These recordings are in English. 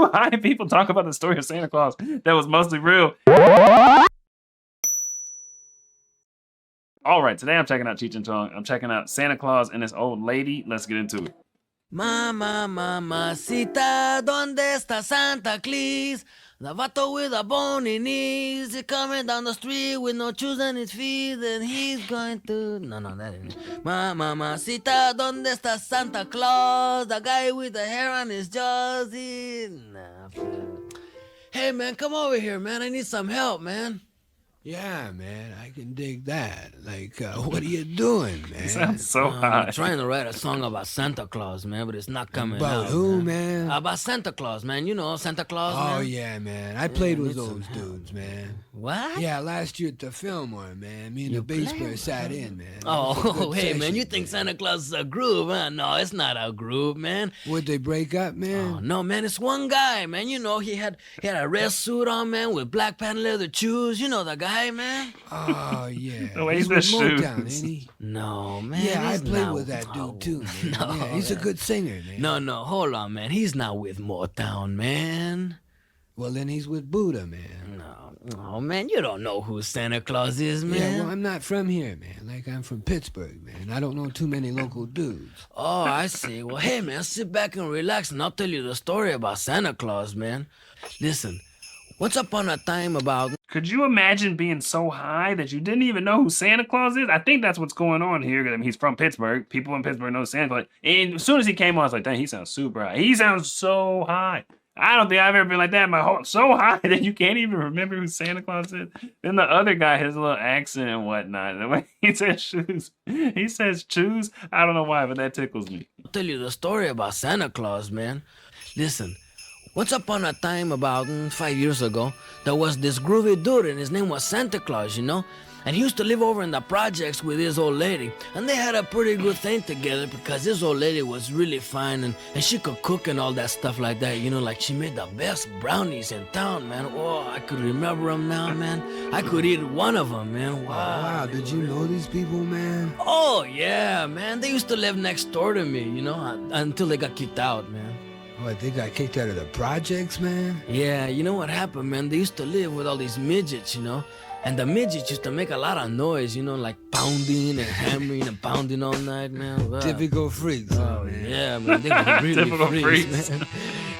Two high people talk about the story of Santa Claus that was mostly real. All right, today I'm checking out Cheech and Chong. I'm checking out Santa Claus and this old lady. Let's get into it. Mamacita, ¿dónde está Santa Claus? The vato with the bony knees, he's coming down the street with no shoes on his feet, and he's going to... No, that ain't it. Mamacita, ¿dónde está Santa Claus? The guy with the hair on his jaws, Hey, man, come over here, man. I need some help, man. Yeah, man, I can dig that. Like, what are you doing, man? He sounds so high. I'm trying to write a song about Santa Claus, man, but it's not coming out. About who, man? About Santa Claus, man. You know Santa Claus, man. Oh, yeah, man. I played with those dudes, man. What? Yeah, last year at the Fillmore, man. Me and the bass player sat in, man. Oh, hey, man, you think Santa Claus is a group, huh? No, it's not a group, man. Would they break up, man? Oh, no, man, it's one guy, man. You know, he had a red suit on, man, with black patent leather shoes. You know the guy, man. Oh, yeah. The way He's he with says Motown, shoes. ain't he? No, man. Yeah, I he's played not with that dude, too, man. No, Yeah, he's a good singer, man. No, hold on, man. He's not with Motown, man. Well, then he's with Buddha, man. Oh, man, you don't know who Santa Claus is, man. Yeah, well, I'm not from here, man. Like, I'm from Pittsburgh, man. I don't know too many local dudes. Oh, I see. Well, hey, man, sit back and relax, and I'll tell you the story about Santa Claus, man. Listen, once upon a time about... Could you imagine being so high that you didn't even know who Santa Claus is? I think that's what's going on here. I mean, he's from Pittsburgh. People in Pittsburgh know Santa Claus. And as soon as he came on, I was like, dang, he sounds super high. He sounds so high. I don't think I've ever been like that in my whole... So high that you can't even remember who Santa Claus is. Then the other guy has a little accent and whatnot. The way he says shoes. He says choose. I don't know why, but that tickles me. I'll tell you the story about Santa Claus, man. Listen, once upon a time, about 5 years ago, there was this groovy dude, and his name was Santa Claus, you know? And he used to live over in the projects with his old lady. And they had a pretty good thing together because his old lady was really fine, and she could cook and all that stuff like that. You know, like she made the best brownies in town, man. Oh, I could remember them now, man. I could eat one of them, man. Wow, did you know these people, man? Oh, yeah, man. They used to live next door to me, you know, until they got kicked out, man. What, they got kicked out of the projects, man? Yeah, you know what happened, man? They used to live with all these midgets, you know? And the midgets used to make a lot of noise, you know, like pounding and hammering and pounding all night, man. Wow. Typical freaks, Oh, man. yeah, man. They were really Typical freaks, man.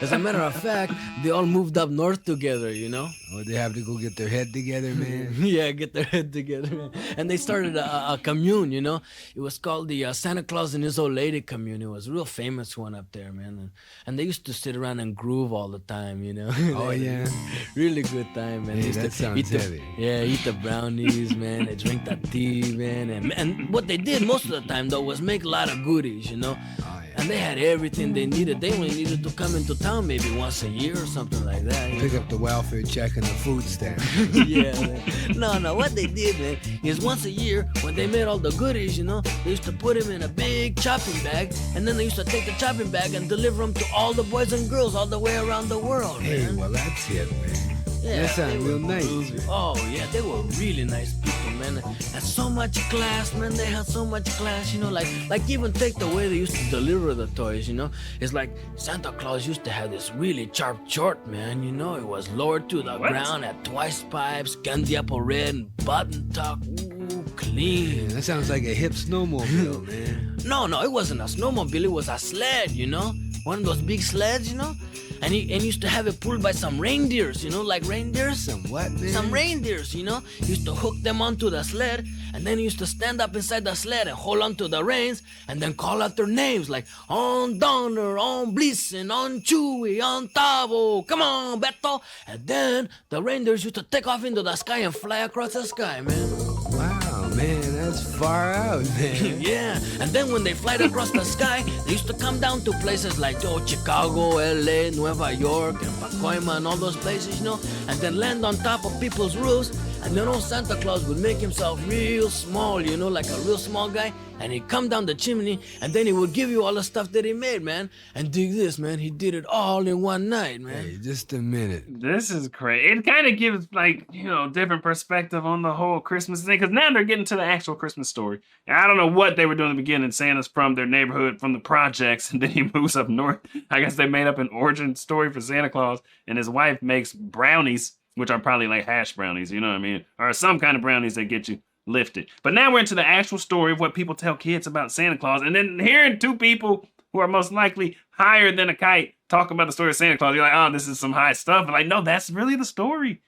As a matter of fact, they all moved up north together, you know? Oh, they have to go get their head together, man? Yeah, get their head together, man. And they started a commune, you know? It was called the Santa Claus and His Old Lady commune. It was a real famous one up there, man. And they used to sit around and groove all the time, you know? Oh, yeah? Really good time, man. Hey, They used that to sounds heavy. eat the brownies, man. They drink the tea, man. And what they did most of the time, though, was make a lot of goodies, you know? Oh, yeah. And they had everything they needed. They only needed to come into town maybe once a year or something like that. You know? Pick up the welfare check and the food stamp. Yeah, man. No, what they did, man, is once a year, when they made all the goodies, you know, they used to put them in a big chopping bag, and then they used to take the chopping bag and deliver them to all the boys and girls all the way around the world, Hey, man. well, that's it, man. Yeah, That sounds they real were nice. groovy. Oh, yeah, they were really nice people, man. And so much class, man. They had so much class, you know, like even take the way they used to deliver the toys, you know. It's like Santa Claus used to have this really sharp short, man, you know. It was lowered to the ground at twice pipes, candy apple red, and button tuck. Ooh, clean. Yeah, that sounds like a hip snowmobile, man. No, it wasn't a snowmobile. It was a sled, you know. One of those big sleds, you know. And he used to have it pulled by some reindeers, you know, like reindeers. Some what, man? Some reindeers, you know. He used to hook them onto the sled, and then he used to stand up inside the sled and hold onto the reins, and then call out their names like on Donner, on Blitzen, on Chewy, on Tavo, come on, Beto. And then the reindeers used to take off into the sky and fly across the sky, man. Wow, man, that's far out, man. Yeah, and then when they fly across the sky, they used to come down to places like Chicago, LA, Nueva York, and Pacoima, and all those places, you know, and then land on top of people's roofs. And then old Santa Claus would make himself real small, you know, like a real small guy. And he'd come down the chimney, and then he would give you all the stuff that he made, man. And dig this, man. He did it all in one night, man. Hey, just a minute. This is crazy. It kind of gives, like, you know, different perspective on the whole Christmas thing, because now they're getting to the actual actual Christmas story. And I don't know what they were doing in the beginning. Santa's from their neighborhood, from the projects, and then he moves up north. I guess they made up an origin story for Santa Claus, and his wife makes brownies, which are probably like hash brownies, you know what I mean? Or some kind of brownies that get you lifted. But now we're into the actual story of what people tell kids about Santa Claus. And then hearing two people who are most likely higher than a kite talk about the story of Santa Claus, you're like, oh, this is some high stuff. But like, no, that's really the story.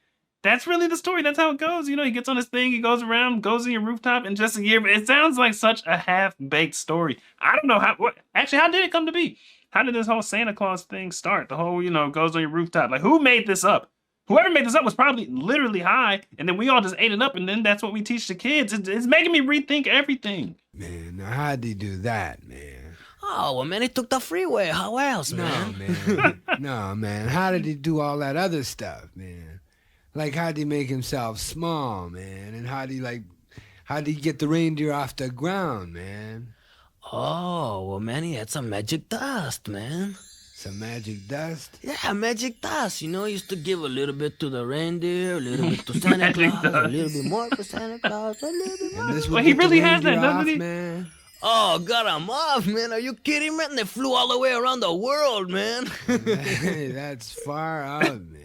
That's really the story. That's how it goes. You know, he gets on his thing, he goes around, goes in your rooftop in just a year. But it sounds like such a half-baked story. I don't know how did it come to be? How did this whole Santa Claus thing start? The whole, goes on your rooftop. Like, who made this up? Whoever made this up was probably literally high, and then we all just ate it up, and then that's what we teach the kids. It's making me rethink everything. Man, now how'd he do that, man? Oh, well, man, he took the freeway. How else, man? No, man. No, man. How did he do all that other stuff, man? Like, how'd he make himself small, man? And how'd he get the reindeer off the ground, man? Oh, well, man, he had some magic dust, man. Some magic dust? Yeah, magic dust. He used to give a little bit to the reindeer, a little bit to Santa Claus, a little bit more for Santa Claus, a little bit more. And this would Well, he get the really has that, reindeer doesn't off, he? Man. Oh, got him off, man. Are you kidding, man? They flew all the way around the world, man. Hey, that's far out, man.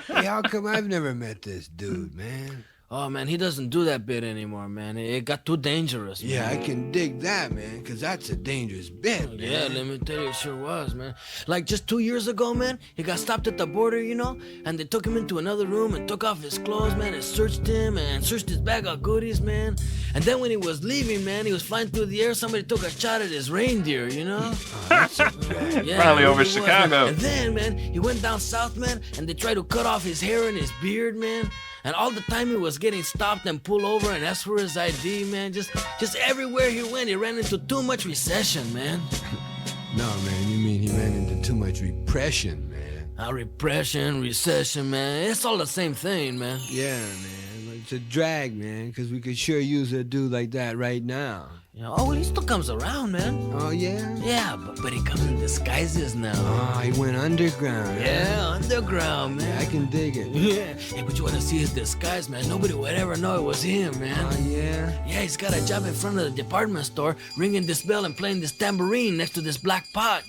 Hey, how come I've never met this dude, man? Oh, man, he doesn't do that bit anymore, man. It got too dangerous, man. Yeah, I can dig that, man, because that's a dangerous bit, man. Yeah, let me tell you, it sure was, man. Like just 2 years ago, man, he got stopped at the border, and they took him into another room and took off his clothes, man, and searched him and searched his bag of goodies, man. And then when he was leaving, man, he was flying through the air, somebody took a shot at his reindeer, Oh, that's a drag. Yeah, Probably it over really was, Chicago. man. And then, man, he went down south, man, and they tried to cut off his hair and his beard, man. And all the time he was getting stopped and pulled over and asked for his ID, man. Just everywhere he went, he ran into too much recession, man. No, man, you mean he ran into too much repression, man. Repression, recession, man. It's all the same thing, man. Yeah, man, but it's a drag, man, because we could sure use a dude like that right now. Oh, well, he still comes around, man. Oh, yeah? Yeah, but he comes in disguises now. Oh, he went underground. Yeah, underground, man. Yeah, I can dig it. Yeah, hey, but you want to see his disguise, man? Nobody would ever know it was him, man. Oh, yeah? Yeah, he's got a job in front of the department store, ringing this bell and playing this tambourine next to this black pot,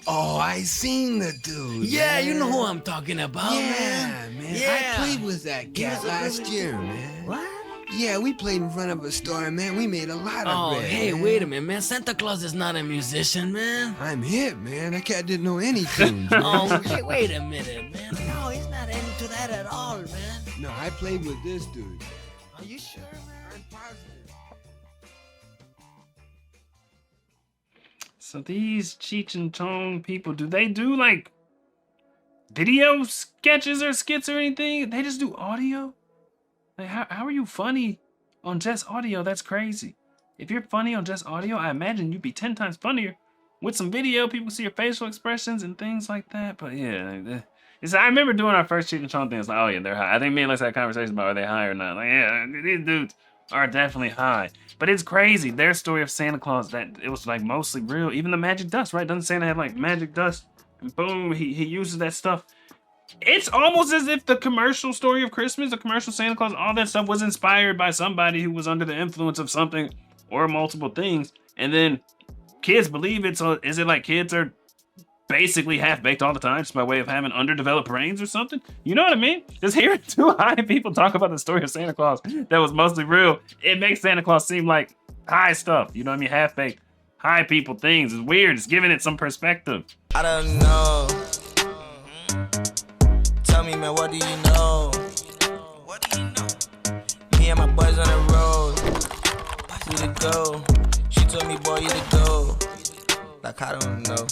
Oh, I seen the dude. Yeah, man. you know who I'm talking about, Yeah, man. man. Yeah. I played with that cat last year, man. What? Yeah, we played in front of a store, man. We made a lot of Oh, bread, hey, man. wait a minute, man. Santa Claus is not a musician, man. I'm hip, man. That cat didn't know any tunes, man. Oh, hey, wait a minute, man. No, he's not into that at all, man. No, I played with this dude. Are you sure, man? I'm positive. So these Cheech and Chong people, do they do like video sketches or skits or anything? They just do audio? Like, how are you funny on just audio? That's crazy. If you're funny on just audio, I imagine you'd be 10 times funnier with some video. People see your facial expressions and things like that. But yeah, I remember doing our first Cheech and Chong thing. It's like, oh yeah, they're high. I think me and Lex had conversations about are they high or not. Like, yeah, these dudes are definitely high. But it's crazy. Their story of Santa Claus, that it was like mostly real. Even the magic dust, right? Doesn't Santa have like magic dust? And boom, he uses that stuff. It's almost as if the commercial story of Christmas, the commercial Santa Claus, all that stuff was inspired by somebody who was under the influence of something or multiple things. And then kids believe it. So is it like kids are basically half-baked all the time just by way of having underdeveloped brains or something? You know what I mean? Just hearing two high people talk about the story of Santa Claus that was mostly real, it makes Santa Claus seem like high stuff. You know what I mean? Half-baked, high people things. It's weird. It's giving it some perspective. I don't know. Tell me, man, what do you know? What do you know? Me and my boys on the road. We to go. She told me, boy, you to go. Like, I don't know.